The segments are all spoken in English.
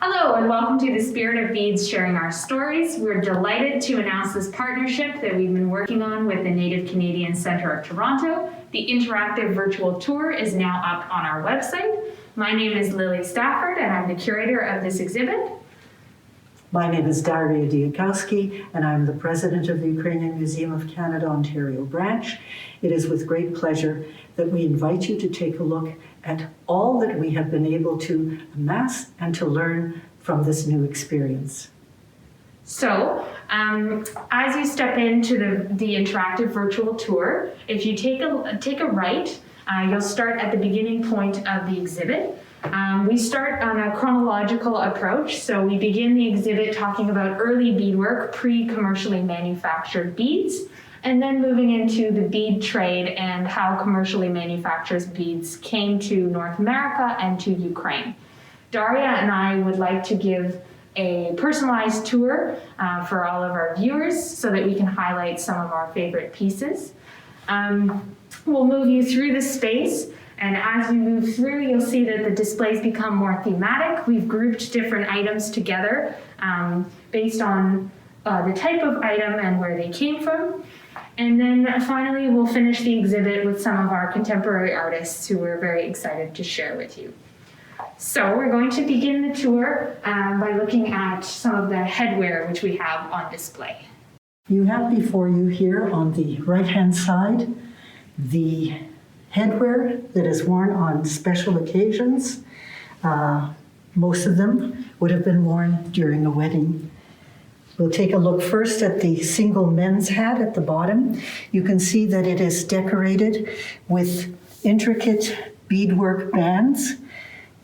Hello and welcome to the Spirit of Beads Sharing Our Stories. We're delighted to announce this partnership that we've been working on with the Native Canadian Centre of Toronto. The interactive virtual tour is now up on our website. My name is Lily Stafford and I'm the curator of this exhibit. My name is Daria Diakowski and I'm the president of the Ukrainian Museum of Canada, Ontario branch. It is with great pleasure that we invite you to take a look at all that we have been able to amass and to learn from this new experience. So, as you step into the interactive virtual tour, if you take a right, you'll start at the beginning point of the exhibit. We start on a chronological approach, so we begin the exhibit talking about early beadwork, pre-commercially manufactured beads, and then moving into the bead trade and how commercially manufactured beads came to North America and to Ukraine. Daria and I would like to give a personalized tour for all of our viewers so that we can highlight some of our favorite pieces. We'll move you through the space, and as we move through, you'll see that the displays become more thematic. We've grouped different items together based on the type of item and where they came from. And then finally, we'll finish the exhibit with some of our contemporary artists who we're very excited to share with you. So we're going to begin the tour by looking at some of the headwear which we have on display. You have before you here on the right-hand side the headwear that is worn on special occasions. Most of them would have been worn during a wedding. We'll take a look first at the single men's hat at the bottom. You can see that it is decorated with intricate beadwork bands.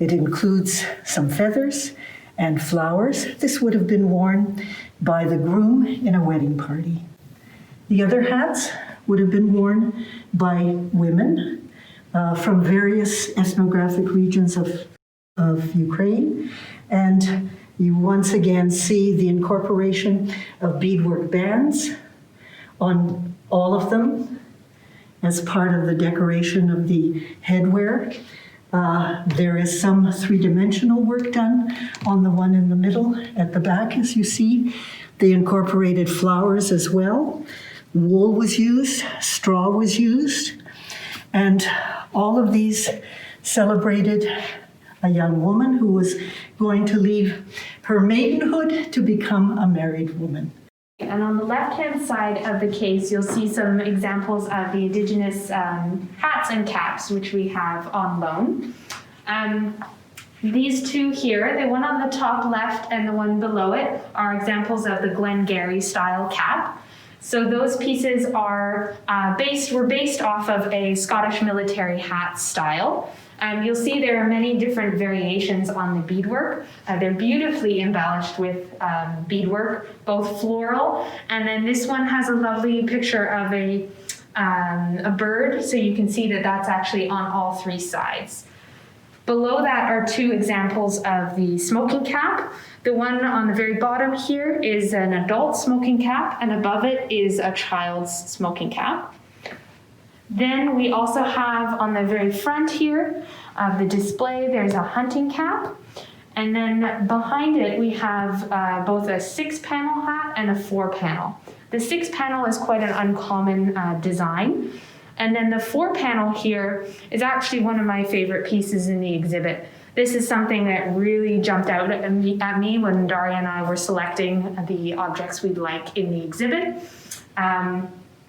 It includes some feathers and flowers. This would have been worn by the groom in a wedding party. The other hats would have been worn by women from various ethnographic regions of Ukraine. And you once again see the incorporation of beadwork bands on all of them as part of the decoration of the headwear. There is some three-dimensional work done on the one in the middle at the back, as you see. They incorporated flowers as well. Wool was used, straw was used, and all of these celebrated a young woman who was going to leave her maidenhood to become a married woman. And on the left-hand side of the case, you'll see some examples of the Indigenous hats and caps, which we have on loan. These two here, the one on the top left and the one below it, are examples of the Glengarry style cap. So those pieces were based off of a Scottish military hat style. You'll see there are many different variations on the beadwork. They're beautifully embellished with beadwork, both floral, and then this one has a lovely picture of a bird, so you can see that that's actually on all three sides. Below that are two examples of the smoking cap. The one on the very bottom here is an adult smoking cap, and above it is a child's smoking cap. Then we also have on the very front here of the display, there's a hunting cap. And then behind it, we have both a 6-panel hat and a 4-panel. The 6-panel is quite an uncommon design. And then the 4-panel here is actually one of my favorite pieces in the exhibit. This is something that really jumped out at me when Daria and I were selecting the objects we'd like in the exhibit.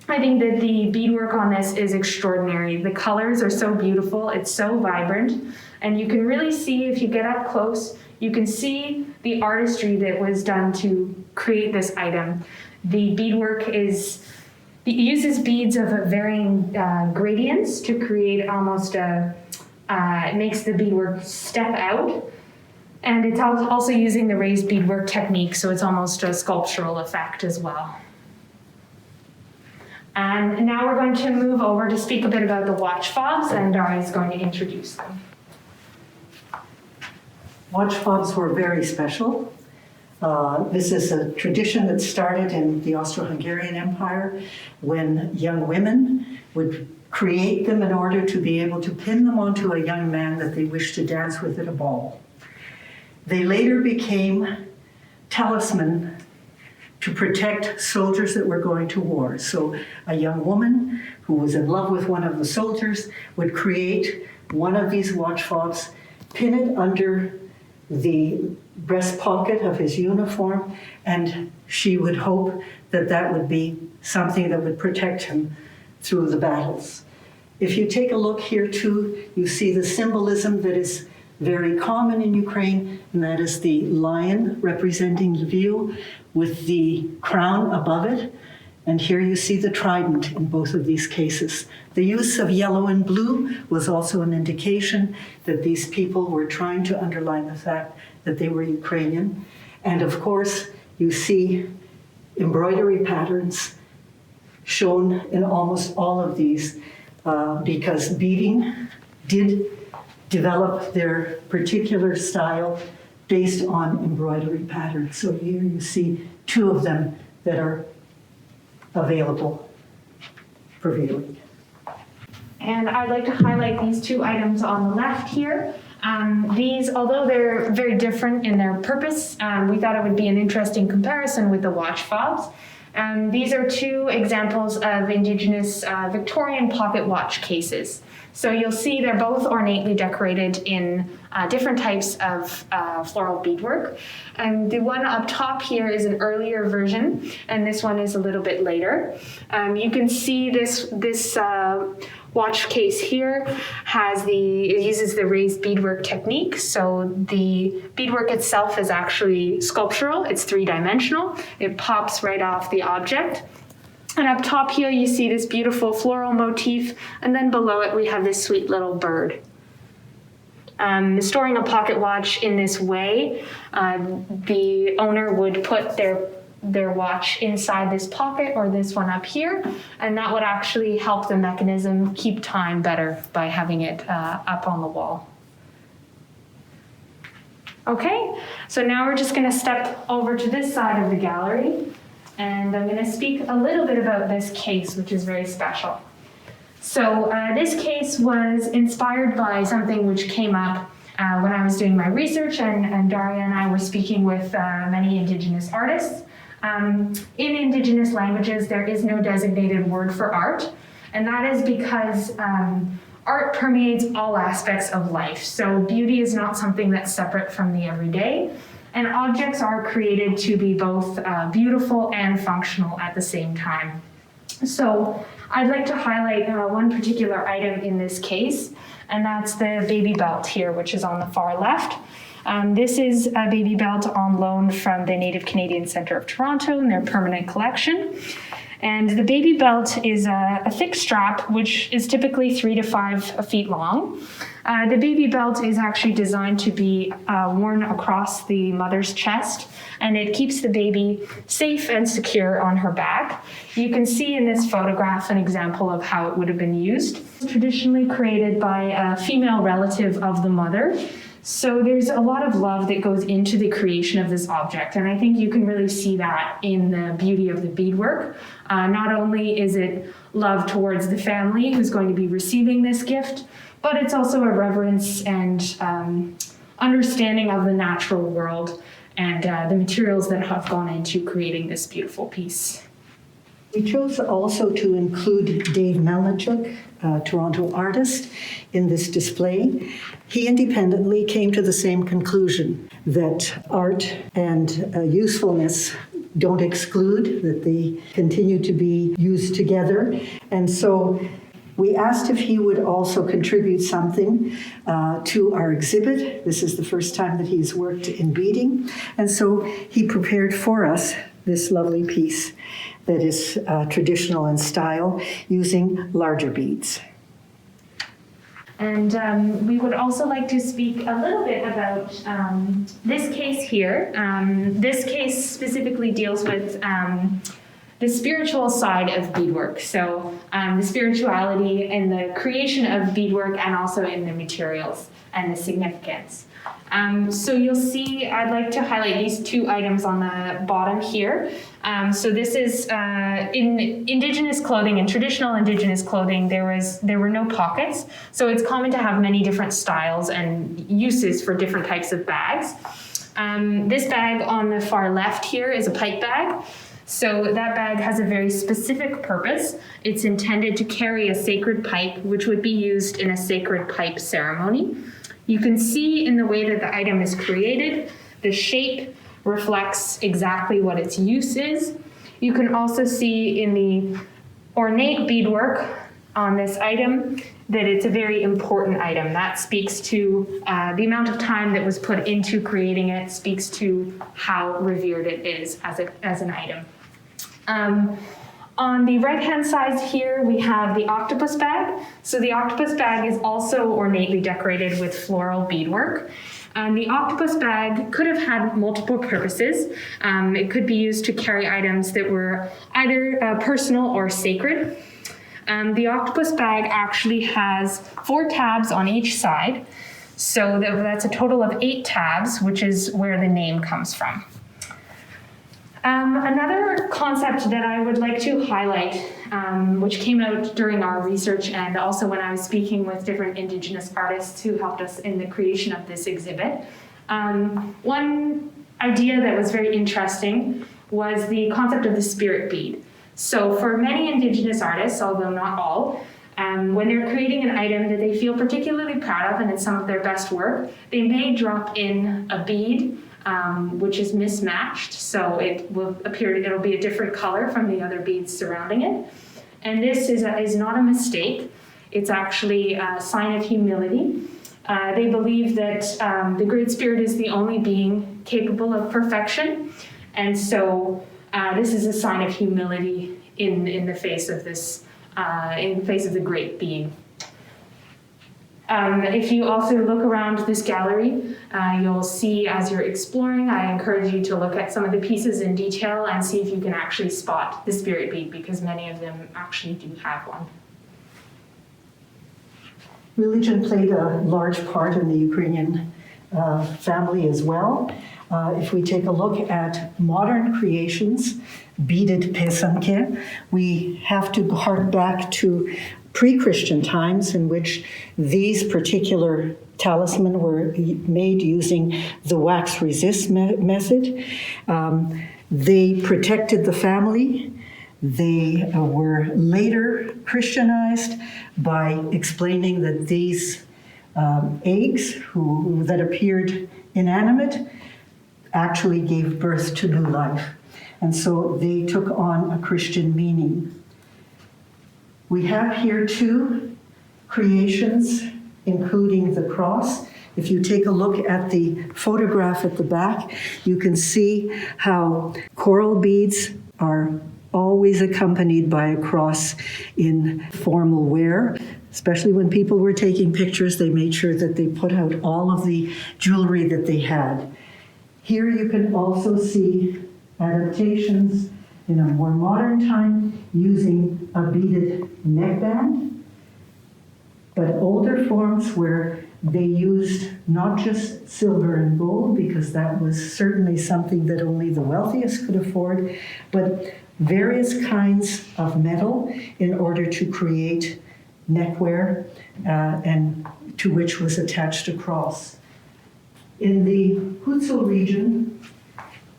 I think that the beadwork on this is extraordinary. The colors are so beautiful, it's so vibrant, and you can really see, if you get up close, you can see the artistry that was done to create this item. The beadwork uses beads of varying gradients to create almost it makes the beadwork step out. And it's also using the raised beadwork technique, so it's almost a sculptural effect as well. And now we're going to move over to speak a bit about the watch fobs, and Daria is going to introduce them. Watch fobs were very special. This is a tradition that started in the Austro-Hungarian Empire when young women would create them in order to be able to pin them onto a young man that they wished to dance with at a ball. They later became talisman to protect soldiers that were going to war. So a young woman who was in love with one of the soldiers would create one of these watch fobs, pin it under the breast pocket of his uniform, and she would hope that that would be something that would protect him through the battles. If you take a look here too, you see the symbolism that is very common in Ukraine, and that is the lion representing Lviv with the crown above it. And here you see the trident in both of these cases. The use of yellow and blue was also an indication that these people were trying to underline the fact that they were Ukrainian. And of course, you see embroidery patterns shown in almost all of these because beading did develop their particular style based on embroidery patterns. So here you see two of them that are available for viewing. And I'd like to highlight these two items on the left here. These, although they're very different in their purpose, we thought it would be an interesting comparison with the watch fobs. These are two examples of Indigenous Victorian pocket watch cases. So you'll see they're both ornately decorated in different types of floral beadwork. And the one up top here is an earlier version, and this one is a little bit later. You can see this watch case here it uses the raised beadwork technique. So the beadwork itself is actually sculptural. It's three-dimensional. It pops right off the object. And up top here, you see this beautiful floral motif, and then below it, we have this sweet little bird. Storing a pocket watch in this way, the owner would put their watch inside this pocket or this one up here, and that would actually help the mechanism keep time better by having it up on the wall. Okay, so now we're just going to step over to this side of the gallery. And I'm going to speak a little bit about this case, which is very special. So this case was inspired by something which came up when I was doing my research, and Daria and I were speaking with many Indigenous artists. In Indigenous languages, there is no designated word for art, and that is because art permeates all aspects of life. So beauty is not something that's separate from the everyday. And objects are created to be both beautiful and functional at the same time. So I'd like to highlight one particular item in this case, and that's the baby belt here, which is on the far left. This is a baby belt on loan from the Native Canadian Centre of Toronto in their permanent collection. And the baby belt is a thick strap, which is typically 3 to 5 feet long. The baby belt is actually designed to be worn across the mother's chest, and it keeps the baby safe and secure on her back. You can see in this photograph an example of how it would have been used. It's traditionally created by a female relative of the mother. So there's a lot of love that goes into the creation of this object, and I think you can really see that in the beauty of the beadwork. Not only is it love towards the family who's going to be receiving this gift, but it's also a reverence and understanding of the natural world and the materials that have gone into creating this beautiful piece. We chose also to include Dave Melnichuk, a Toronto artist, in this display. He independently came to the same conclusion that art and usefulness don't exclude, that they continue to be used together. And so we asked if he would also contribute something to our exhibit. This is the first time that he's worked in beading. And so he prepared for us this lovely piece that is traditional in style, using larger beads. And we would also like to speak a little bit about this case here. This case specifically deals with the spiritual side of beadwork. So the spirituality in the creation of beadwork and also in the materials and the significance. So you'll see, I'd like to highlight these two items on the bottom here. So this is in Indigenous clothing, in traditional Indigenous clothing, there were no pockets. So it's common to have many different styles and uses for different types of bags. This bag on the far left here is a pipe bag. So that bag has a very specific purpose. It's intended to carry a sacred pipe, which would be used in a sacred pipe ceremony. You can see in the way that the item is created, the shape reflects exactly what its use is. You can also see in the ornate beadwork on this item that it's a very important item. That speaks to the amount of time that was put into creating it, speaks to how revered it is as an item. On the right-hand side here, we have the octopus bag. So the octopus bag is also ornately decorated with floral beadwork. And the octopus bag could have had multiple purposes. It could be used to carry items that were either personal or sacred. The octopus bag actually has 4 tabs on each side. So that's a total of 8 tabs, which is where the name comes from. Another concept that I would like to highlight, which came out during our research and also when I was speaking with different Indigenous artists who helped us in the creation of this exhibit. One idea that was very interesting was the concept of the spirit bead. So for many Indigenous artists, although not all, when they're creating an item that they feel particularly proud of and it's some of their best work, they may drop in a bead which is mismatched, so it'll be a different color from the other beads surrounding it. And this is not a mistake. It's actually a sign of humility. They believe that the Great Spirit is the only being capable of perfection, and so this is a sign of humility in the face of this, in the face of the Great Being. If you also look around this gallery, you'll see as you're exploring, I encourage you to look at some of the pieces in detail and see if you can actually spot the spirit bead, because many of them actually do have one. Religion played a large part in the Ukrainian family as well. If we take a look at modern creations, beaded pesanke, we have to hark back to pre-Christian times in which these particular talisman were made using the wax resist method. They protected the family. They were later Christianized by explaining that these eggs that appeared inanimate actually gave birth to new life. And so they took on a Christian meaning. We have here 2 creations, including the cross. If you take a look at the photograph at the back, you can see how coral beads are always accompanied by a cross in formal wear. Especially when people were taking pictures, they made sure that they put out all of the jewelry that they had. Here you can also see adaptations in a more modern time using a beaded neckband, but older forms where they used not just silver and gold, because that was certainly something that only the wealthiest could afford, but various kinds of metal in order to create neckwear, and to which was attached a cross. In the Hutsul region,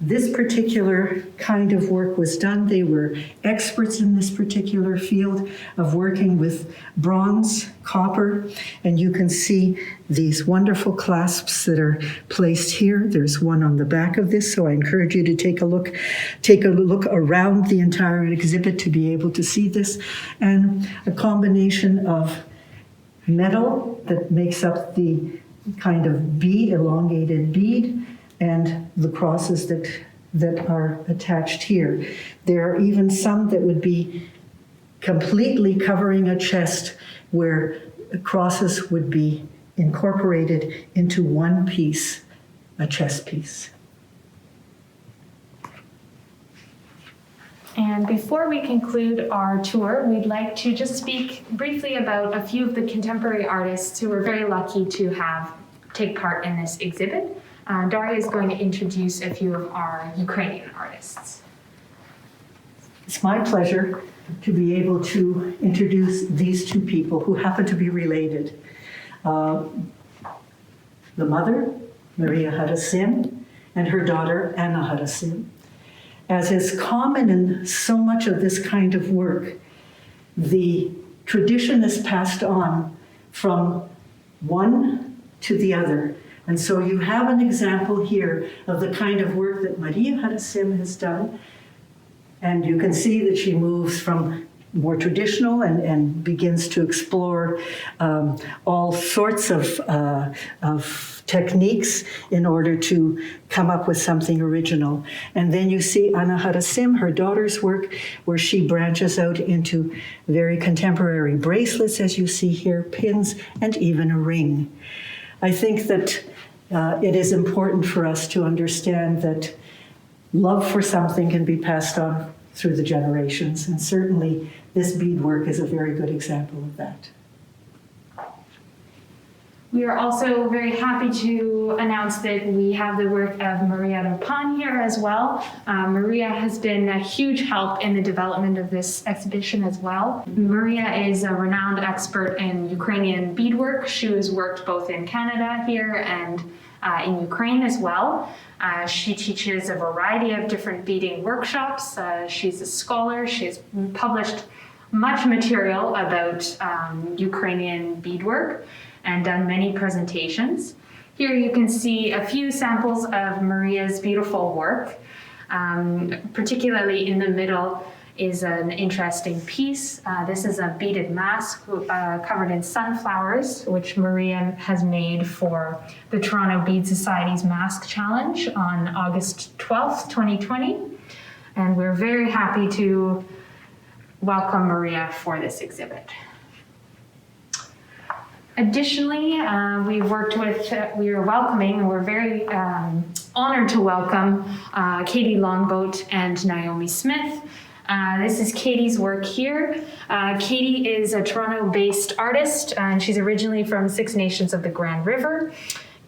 this particular kind of work was done. They were experts in this particular field of working with bronze, copper, and you can see these wonderful clasps that are placed here. There's one on the back of this, so I encourage you to take a look around the entire exhibit to be able to see this, and a combination of metal that makes up the kind of bead, elongated bead, and the crosses that are attached here. There are even some that would be completely covering a chest where crosses would be incorporated into one piece, a chest piece. And before we conclude our tour, we'd like to just speak briefly about a few of the contemporary artists who were very lucky to take part in this exhibit. Daria is going to introduce a few of our Ukrainian artists. It's my pleasure to be able to introduce these 2 people who happen to be related. The mother, Maria Harasin, and her daughter, Anna Harasim. As is common in so much of this kind of work, the tradition is passed on from one to the other. And so you have an example here of the kind of work that Maria Harasim has done. And you can see that she moves from more traditional and begins to explore all sorts of techniques in order to come up with something original. And then you see Anna Harasim, her daughter's work, where she branches out into very contemporary bracelets, as you see here, pins, and even a ring. I think that it is important for us to understand that love for something can be passed on through the generations, and certainly this beadwork is a very good example of that. We are also very happy to announce that we have the work of Maria Rapan here as well. Maria has been a huge help in the development of this exhibition as well. Maria is a renowned expert in Ukrainian beadwork. She has worked both in Canada here and in Ukraine as well. She teaches a variety of different beading workshops. She's a scholar. She's published much material about Ukrainian beadwork and done many presentations. Here you can see a few samples of Maria's beautiful work. Particularly in the middle is an interesting piece. This is a beaded mask covered in sunflowers, which Maria has made for the Toronto Bead Society's Mask Challenge on August 12th, 2020. And we're very happy to welcome Maria for this exhibit. Additionally, we are welcoming, and we're very honored to welcome Katie Longboat and Naomi Smith. This is Katie's work here. Katie is a Toronto-based artist, and she's originally from Six Nations of the Grand River.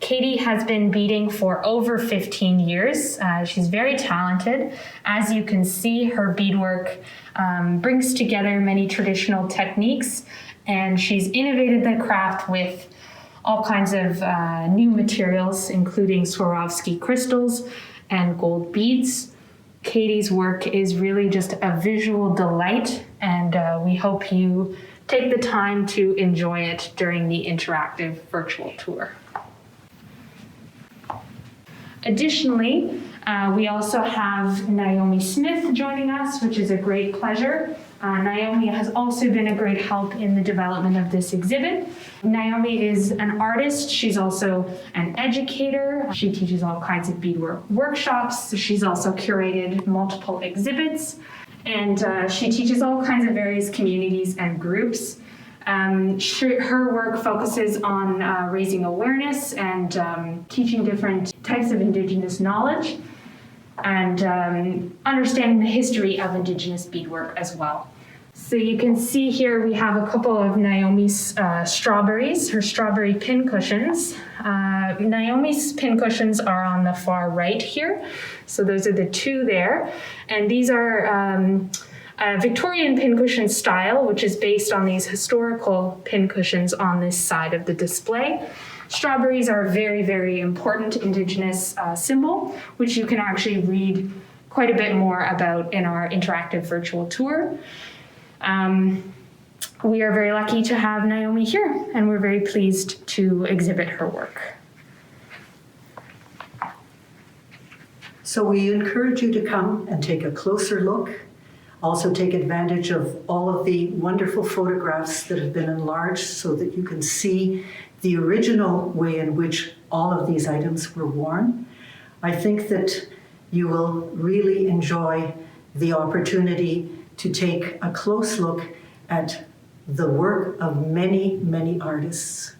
Katie has been beading for over 15 years. She's very talented. As you can see, her beadwork brings together many traditional techniques, and she's innovated the craft with all kinds of new materials, including Swarovski crystals and gold beads. Katie's work is really just a visual delight, and we hope you take the time to enjoy it during the interactive virtual tour. Additionally, we also have Naomi Smith joining us, which is a great pleasure. Naomi has also been a great help in the development of this exhibit. Naomi is an artist. She's also an educator. She teaches all kinds of beadwork workshops. She's also curated multiple exhibits, and she teaches all kinds of various communities and groups. Her work focuses on raising awareness and teaching different types of Indigenous knowledge and understanding the history of Indigenous beadwork as well. So you can see here we have a couple of Naomi's strawberries, her strawberry pin cushions. Naomi's pin cushions are on the far right here. So those are the two there. And these are Victorian pincushion style, which is based on these historical pincushions on this side of the display. Strawberries are a very, very important Indigenous symbol, which you can actually read quite a bit more about in our interactive virtual tour. We are very lucky to have Naomi here, and we're very pleased to exhibit her work. So we encourage you to come and take a closer look. Also take advantage of all of the wonderful photographs that have been enlarged so that you can see the original way in which all of these items were worn. I think that you will really enjoy the opportunity to take a close look at the work of many, many artists.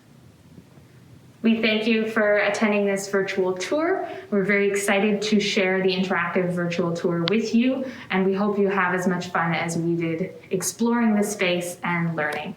We thank you for attending this virtual tour. We're very excited to share the interactive virtual tour with you, and we hope you have as much fun as we did exploring the space and learning.